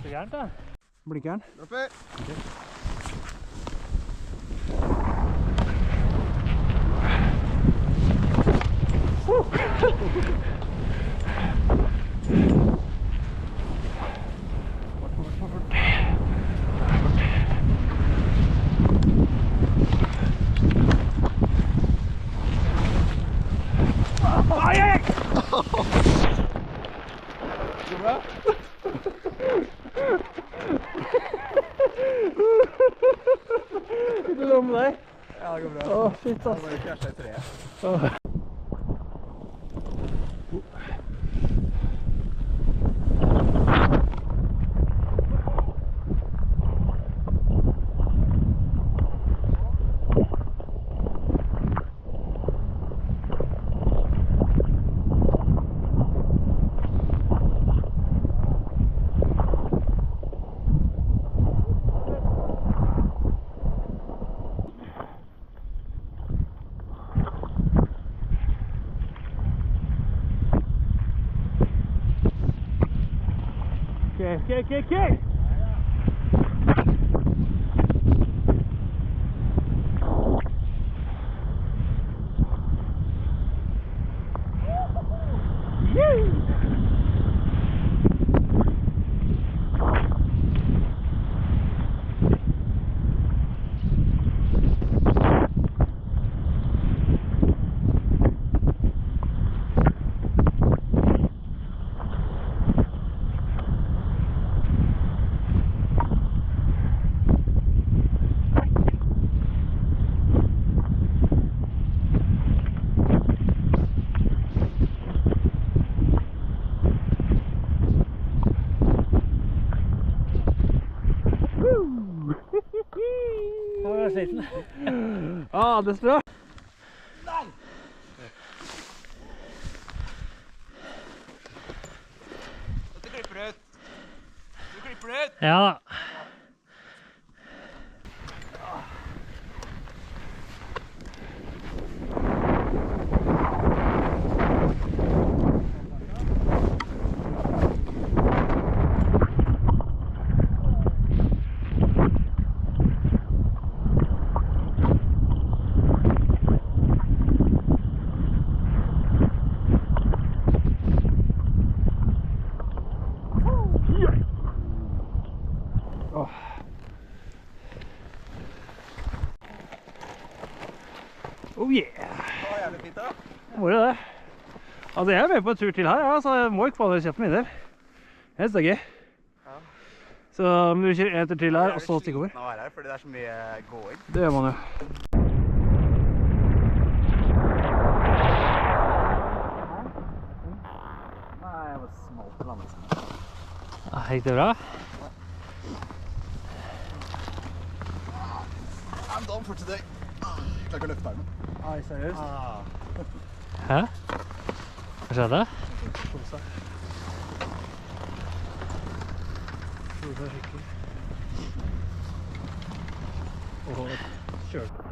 Så gærent da. Blinkeren. Oppi. Okay. Går det bra med deg? Ja, det går bra. Åh, shit ass. Jeg bare krasjet i treet. Okay. Sliten. Ja, det er bra. Nei! Dette klipper ut. fornøyd? Ja da. Oh yeah! Det var jævlig fint da. Hvor er det? Altså, jeg er med på en tur til her, ja, så jeg må ikke bare kjøpe min del. Jeg synes det er gøy. Ja. Så om du kjører en tur til her, og så stikker over. Det er her, fordi det er så mye gåing. Det gjør man jo. Nei, jeg var smalt på landet. Gikk det bra? I'm done for today. Jeg klarer ikke å løfte armen. Nei, seriøst? Hæ? Hva skjedde? Kjole seg skikkelig. Åh, kjørt.